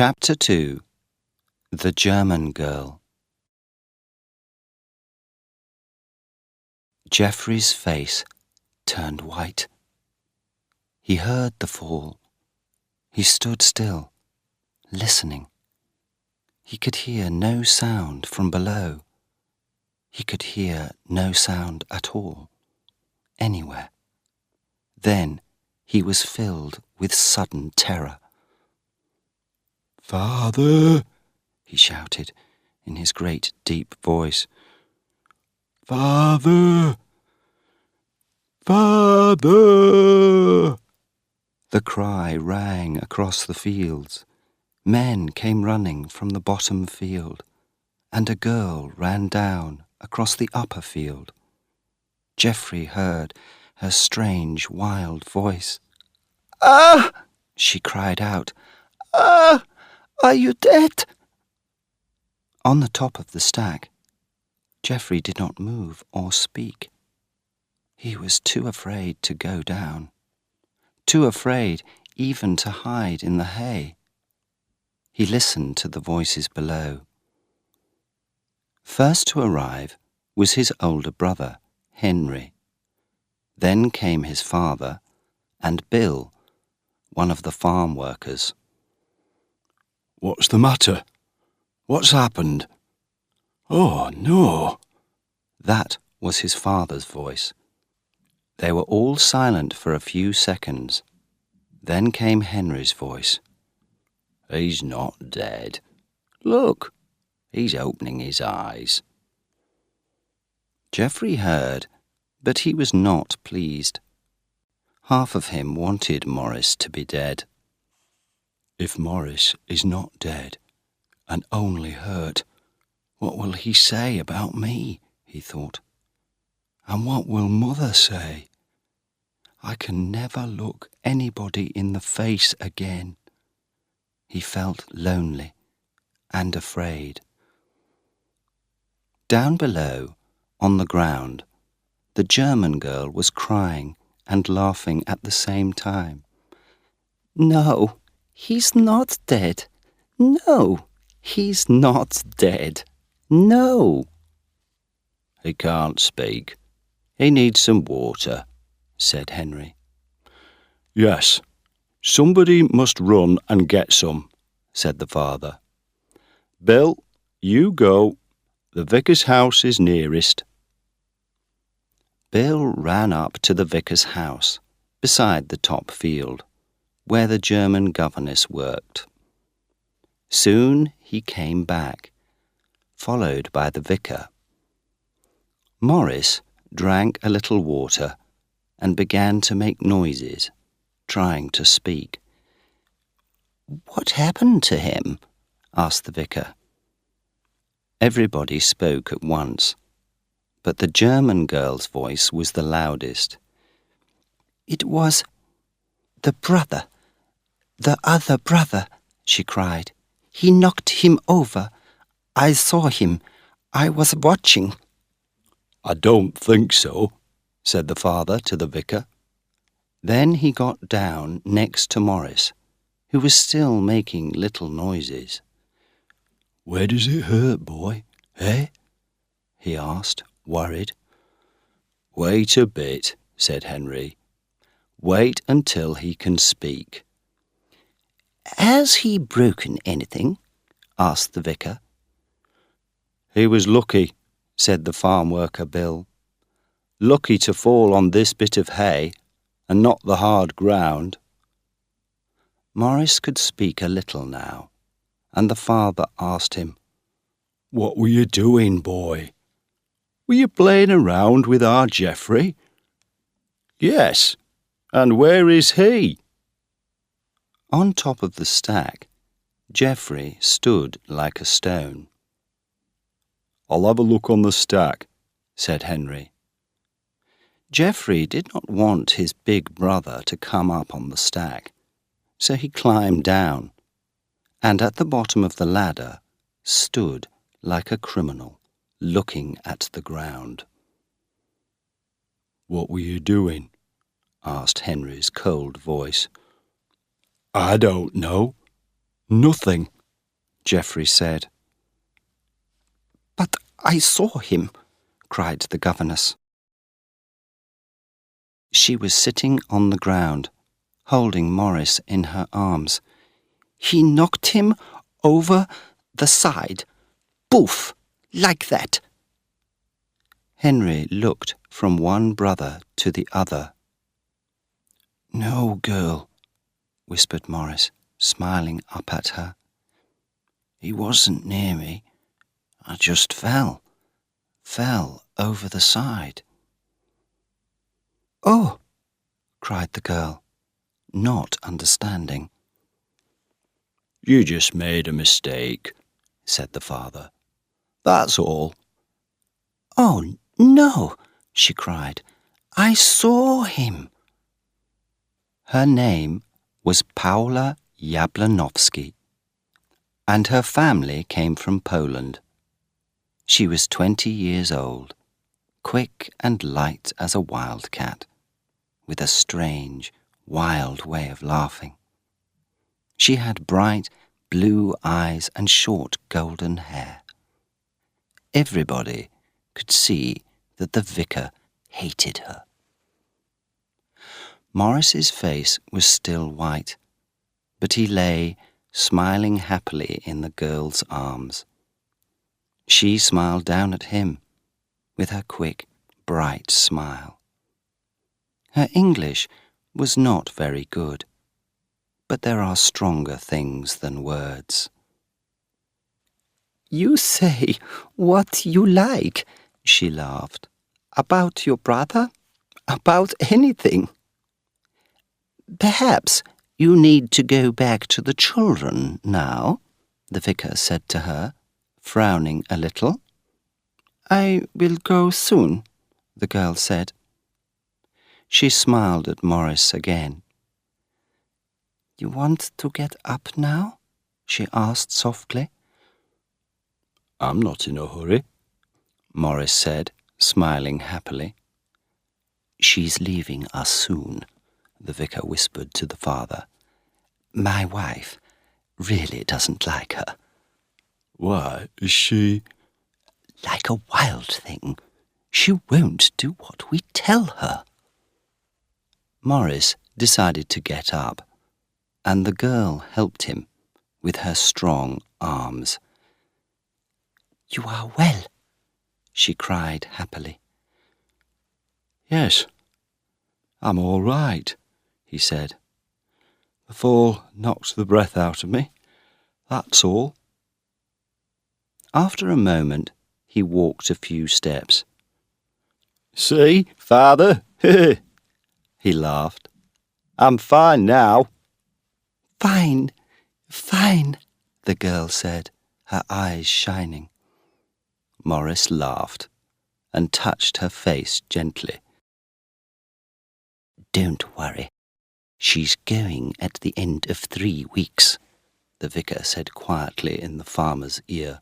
Chapter 2. The German Girl. Geoffrey's face turned white. He heard the fall. He stood still, listening. He could hear no sound from below. He could hear no sound at all, anywhere. Then he was filled with sudden terror. "Father!" he shouted in his great deep voice. "Father! Father!" The cry rang across the fields. Men came running from the bottom field, and a girl ran down across the upper field. Geoffrey heard her strange, wild voice. "Ah!" she cried out. "Ah! Are you dead?" On the top of the stack, Geoffrey did not move or speak. He was too afraid to go down, too afraid even to hide in the hay. He listened to the voices below. First to arrive was his older brother, Henry. Then came his father and Bill, one of the farm workers. "What's the matter? What's happened?" "Oh, no." That was his father's voice. They were all silent for a few seconds. Then came Henry's voice. "He's not dead. Look, he's opening his eyes." Geoffrey heard, but he was not pleased. Half of him wanted Maurice to be dead. "If Maurice is not dead, and only hurt, what will he say about me?" he thought. "And what will Mother say? I can never look anybody in the face again." He felt lonely and afraid. Down below, on the ground, the German girl was crying and laughing at the same time. "No, he's not dead. No, he's not dead. No." "He can't speak. He needs some water," said Henry. "Yes, somebody must run and get some," said the father. "Bill, you go. The vicar's house is nearest." Bill ran up to the vicar's house, beside the top field, where the German governess worked. Soon he came back, followed by the vicar. Maurice drank a little water and began to make noises, trying to speak. "What happened to him?" asked the vicar. Everybody spoke at once, but the German girl's voice was the loudest. "It was the brother, the other brother," she cried. "He knocked him over. I saw him. I was watching." "I don't think so," said the father to the vicar. Then he got down next to Maurice, who was still making little noises. "Where does it hurt, boy, eh?" he asked, worried. "Wait a bit," said Henry. "Wait until he can speak." "Has he broken anything?" asked the vicar. "He was lucky," said the farm worker Bill. "Lucky to fall on this bit of hay and not the hard ground." Maurice could speak a little now, and the father asked him, "What were you doing, boy? Were you playing around with our Geoffrey?" "Yes, and where is he?" On top of the stack, Geoffrey stood like a stone. "I'll have a look on the stack," said Henry. Geoffrey did not want his big brother to come up on the stack, so he climbed down, and at the bottom of the ladder stood like a criminal, looking at the ground. "What were you doing?" asked Henry's cold voice. "I don't know. Nothing, Geoffrey said. But I saw him, cried the governess. She was sitting on the ground, holding Morris in her arms. He knocked him over the side. Boof! Like that. Henry looked from one brother to the other. No, girl, whispered Morris, smiling up at her. He wasn't near me. I just fell over the side. Oh, cried the girl, not understanding. You just made a mistake, said the father. That's all. Oh, no, she cried. I saw him. Her name was Paula Jablanowski, and her family came from Poland. She was 20 years old, quick and light as a wildcat, with a strange, wild way of laughing. She had bright blue eyes and short golden hair. Everybody could see that the vicar hated her. Morris's face was still white, but he lay smiling happily in the girl's arms. She smiled down at him with her quick, bright smile. Her English was not very good, but there are stronger things than words. You say what you like, she laughed. About your brother? About anything. Perhaps you need to go back to the children now, the vicar said to her, frowning a little. I will go soon, the girl said. She smiled at Morris again. You want to get up now? She asked softly. I'm not in a hurry, Morris said, smiling happily. She's leaving us soon, the vicar whispered to the father. My wife really doesn't like her. Why, is she? Like a wild thing. She won't do what we tell her. Morris decided to get up, and the girl helped him with her strong arms. You are well, she cried happily. Yes, I'm all right, he said. The fall knocked the breath out of me, that's all. After a moment, he walked a few steps. See, father, he laughed. I'm fine now. Fine, fine, the girl said, her eyes shining. Morris laughed and touched her face gently. Don't worry. She's going at the end of 3 weeks, the vicar said quietly in the farmer's ear.